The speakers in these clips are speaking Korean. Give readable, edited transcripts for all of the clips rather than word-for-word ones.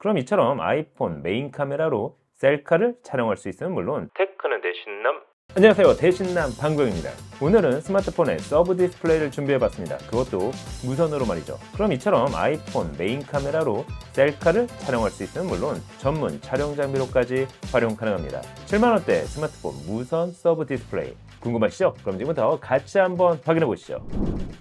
그럼 이처럼 아이폰 메인 카메라로 셀카를 촬영할 수 있으면 물론 테크는 대신남. 안녕하세요, 대신남 방구영입니다. 오늘은 스마트폰에 서브 디스플레이를 준비해봤습니다. 그것도 무선으로 말이죠. 그럼 이처럼 아이폰 메인 카메라로 셀카를 촬영할 수 있으면 물론 전문 촬영 장비로까지 활용 가능합니다. 7만원대 스마트폰 무선 서브 디스플레이 궁금하시죠? 그럼 지금부터 같이 한번 확인해 보시죠.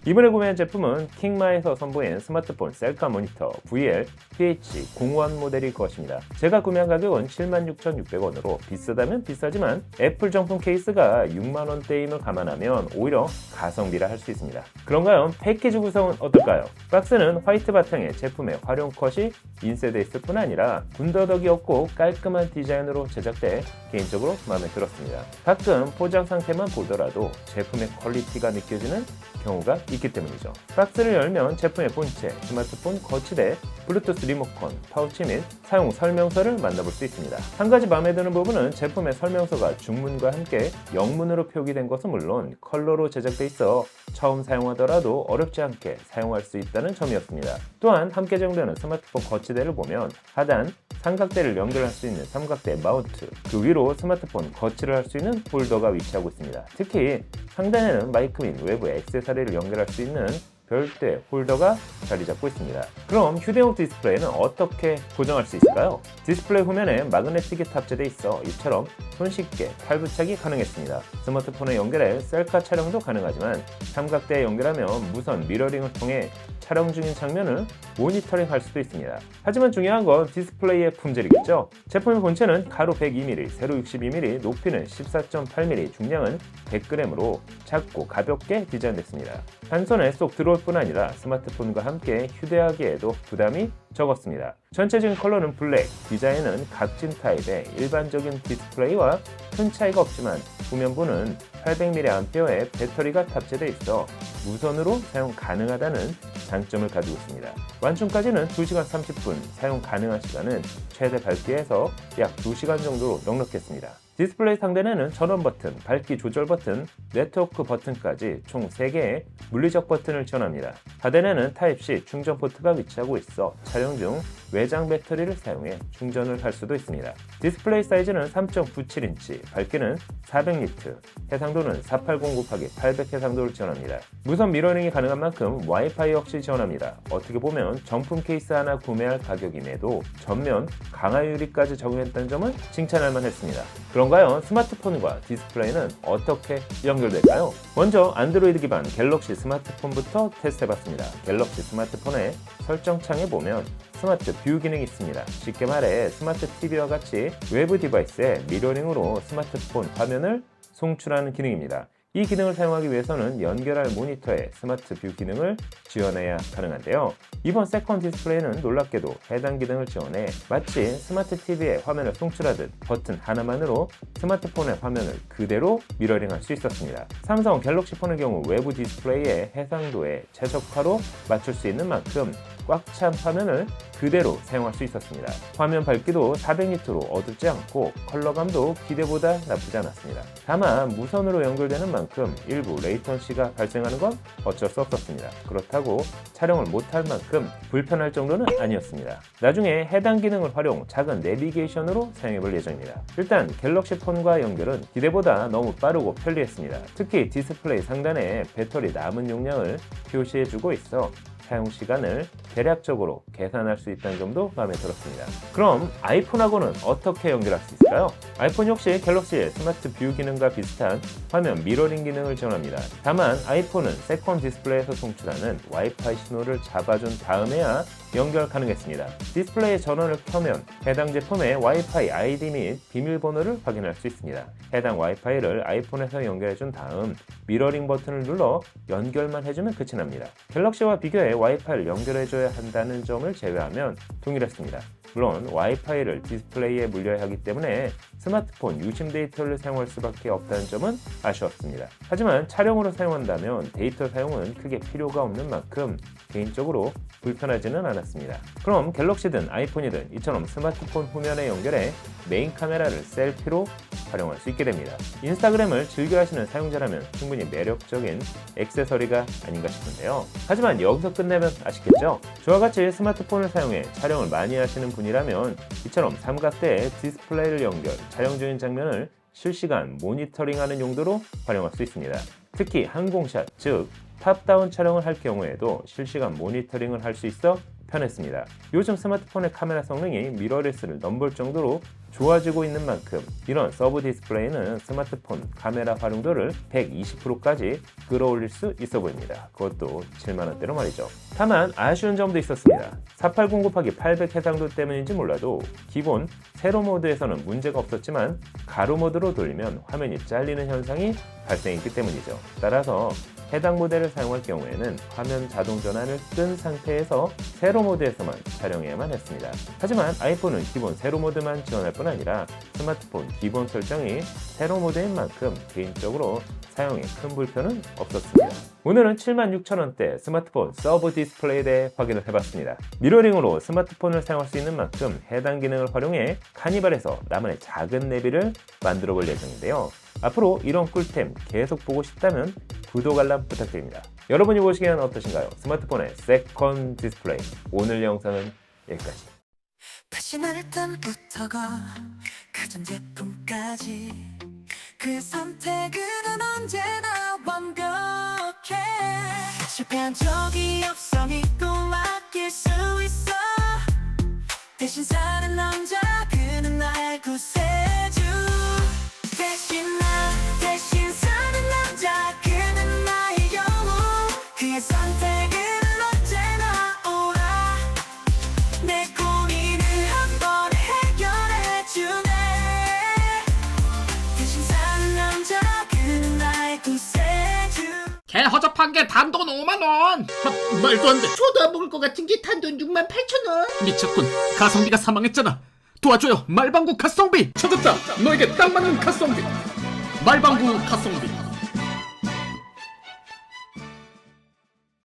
이번에 구매한 제품은 킹마에서 선보인 스마트폰 셀카 모니터 VL PH01 모델일 것입니다. 제가 구매한 가격은 76,600원으로 비싸다면 비싸지만 애플 정품 케이스가 6만원대임을 감안하면 오히려 가성비라 할 수 있습니다. 그런가요? 패키지 구성은 어떨까요? 박스는 화이트 바탕에 제품의 활용 컷이 인쇄되어 있을 뿐 아니라 군더더기 없고 깔끔한 디자인으로 제작돼 개인적으로 마음에 들었습니다. 가끔 포장 상태만 보더라도 제품의 퀄리티가 느껴지는 경우가 있기 때문이죠. 박스를 열면 제품의 본체, 스마트폰 거치대, 블루투스 리모컨, 파우치 및 사용 설명서를 만나볼 수 있습니다. 한 가지 마음에 드는 부분은 제품의 설명서가 중문과 함께 영문으로 표기된 것은 물론 컬러로 제작돼 있어 처음 사용하더라도 어렵지 않게 사용할 수 있다는 점이었습니다. 또한 함께 제공되는 스마트폰 거치대를 보면 하단 삼각대를 연결할 수 있는 삼각대 마운트, 그 위로 스마트폰 거치를 할 수 있는 홀더가 위치하고 있습니다. 특히 상단에는 마이크 및 외부 액세서리를 연결할 수 있는 별도의 홀더가 자리 잡고 있습니다. 그럼 휴대용 디스플레이는 어떻게 고정할 수 있을까요? 디스플레이 후면에 마그네틱이 탑재되어 있어 이처럼 손쉽게 탈부착이 가능했습니다. 스마트폰에 연결해 셀카 촬영도 가능하지만 삼각대에 연결하면 무선 미러링을 통해 촬영 중인 장면을 모니터링 할 수도 있습니다. 하지만 중요한 건 디스플레이의 품질이겠죠. 제품의 본체는 가로 102mm, 세로 62mm, 높이는 14.8mm, 중량은 100g으로 작고 가볍게 디자인됐습니다. 한 손에 쏙 들어올 뿐 아니라 스마트폰과 함께 휴대하기에도 부담이 적었습니다. 전체적인 컬러는 블랙, 디자인은 각진 타입의 일반적인 디스플레이와 큰 차이가 없지만 후면부는 800mAh의 배터리가 탑재되어 있어 무선으로 사용 가능하다는 장점을 가지고 있습니다. 완충까지는 2시간 30분, 사용 가능한 시간은 최대 밝기에서 약 2시간 정도로 넉넉했습니다. 디스플레이 상단에는 전원 버튼, 밝기 조절 버튼, 네트워크 버튼까지 총 3개의 물리적 버튼을 지원합니다. 하단에는 타입C 충전 포트가 위치하고 있어 촬영 중 외장 배터리를 사용해 충전을 할 수도 있습니다. 디스플레이 사이즈는 3.97인치, 밝기는 400니트, 해상도는 480/800 해상도를 지원합니다. 무선 미러링이 가능한 만큼 와이파이 역시 지원합니다. 어떻게 보면 정품 케이스 하나 구매할 가격임에도 전면 강화 유리까지 적용했다는 점은 칭찬할 만했습니다. 그런가요? 스마트폰과 디스플레이는 어떻게 연결될까요? 먼저 안드로이드 기반 갤럭시 스마트폰부터 테스트해봤습니다. 갤럭시 스마트폰의 설정창에 보면 스마트 뷰 기능이 있습니다. 쉽게 말해 스마트 TV와 같이 외부 디바이스에 미러링으로 스마트폰 화면을 송출하는 기능입니다. 이 기능을 사용하기 위해서는 연결할 모니터에 스마트 뷰 기능을 지원해야 가능한데요. 이번 세컨 디스플레이는 놀랍게도 해당 기능을 지원해 마치 스마트 TV에 화면을 송출하듯 버튼 하나만으로 스마트폰의 화면을 그대로 미러링할 수 있었습니다. 삼성 갤럭시 폰의 경우 외부 디스플레이의 해상도에 최적화로 맞출 수 있는 만큼 꽉 찬 화면을 그대로 사용할 수 있었습니다. 화면 밝기도 400니트로 어둡지 않고 컬러감도 기대보다 나쁘지 않았습니다. 다만 무선으로 연결되는 만큼 일부 레이턴시가 발생하는 건 어쩔 수 없었습니다. 그렇다고 촬영을 못할 만큼 불편할 정도는 아니었습니다. 나중에 해당 기능을 활용 작은 내비게이션으로 사용해볼 예정입니다. 일단 갤럭시 폰과 연결은 기대보다 너무 빠르고 편리했습니다. 특히 디스플레이 상단에 배터리 남은 용량을 표시해주고 있어 사용 시간을 대략적으로 계산할 수 있다는 점도 마음에 들었습니다. 그럼 아이폰하고는 어떻게 연결할 수 있을까요? 아이폰 역시 갤럭시의 스마트 뷰 기능과 비슷한 화면 미러링 기능을 지원합니다. 다만 아이폰은 세컨 디스플레이에서 송출하는 와이파이 신호를 잡아준 다음에야 연결 가능했습니다. 디스플레이에 전원을 켜면 해당 제품의 와이파이 아이디 및 비밀번호를 확인할 수 있습니다. 해당 와이파이를 아이폰에서 연결해준 다음 미러링 버튼을 눌러 연결만 해주면 끝이 납니다. 갤럭시와 비교해 와이파이를 연결해줘야 한다는 점을 제외하면 동일했습니다. 물론 와이파이를 디스플레이에 물려야 하기 때문에 스마트폰 유심 데이터를 사용할 수밖에 없다는 점은 아쉬웠습니다. 하지만 촬영으로 사용한다면 데이터 사용은 크게 필요가 없는 만큼 개인적으로 불편하지는 않았습니다. 그럼 갤럭시든 아이폰이든 이처럼 스마트폰 후면에 연결해 메인 카메라를 셀피로 활용할 수 있게 됩니다. 인스타그램을 즐겨 하시는 사용자라면 충분히 매력적인 액세서리가 아닌가 싶은데요. 하지만 여기서 끝내면 아쉽겠죠? 저와 같이 스마트폰을 사용해 촬영을 많이 하시는 분이라면 이처럼 삼각대에 디스플레이를 연결, 촬영 중인 장면을 실시간 모니터링하는 용도로 활용할 수 있습니다. 특히 항공샷, 즉 탑다운 촬영을 할 경우에도 실시간 모니터링을 할 수 있어 편했습니다. 요즘 스마트폰의 카메라 성능이 미러리스를 넘볼 정도로 좋아지고 있는 만큼 이런 서브 디스플레이는 스마트폰 카메라 활용도를 120%까지 끌어올릴 수 있어 보입니다. 그것도 7만원대로 말이죠. 다만 아쉬운 점도 있었습니다. 480x800 해상도 때문인지 몰라도 기본 세로 모드에서는 문제가 없었지만 가로 모드로 돌리면 화면이 잘리는 현상이 발생했기 때문이죠. 따라서 해당 모델을 사용할 경우에는 화면 자동 전환을 끈 상태에서 세로 모드에서만 촬영해야만 했습니다. 하지만 아이폰은 기본 세로 모드만 지원할 뿐 아니라 스마트폰 기본 설정이 세로 모드인 만큼 개인적으로 사용에 큰 불편은 없었습니다. 오늘은 76,000원대 스마트폰 서브 디스플레이에 대해 확인을 해봤습니다. 미러링으로 스마트폰을 사용할 수 있는 만큼 해당 기능을 활용해 카니발에서 나만의 작은 내비를 만들어 볼 예정인데요. 앞으로 이런 꿀템 계속 보고 싶다면 구독 알람 부탁드립니다. 여러분이 보시기엔 어떠신가요? 스마트폰의 세컨 디스플레이. 오늘 영상은 여기까지. 패션일단부터가 가전 제품까지 그 선택은 언제나 완벽해. 실패한 적이 없어 믿고 맡길 수 있어. 대신 사는 남자 그는 나의 구세주. 대신 사는 남자 그는 나의 영웅. 그의 선택은 언제나 옳아. 내 고민을 한 번에 해결해주네. 대신 사는 남자 그는 나의 구세주. 개 허접한 게 단돈 5만원. 말도 안 돼. 줘도 안 먹을 것 같은 게 단돈 68,000원. 미쳤군. 가성비가 사망했잖아. 도와줘요. 말방구 가성비 찾았다. 너에게 딱 맞는 가성비. 말방구 가성비.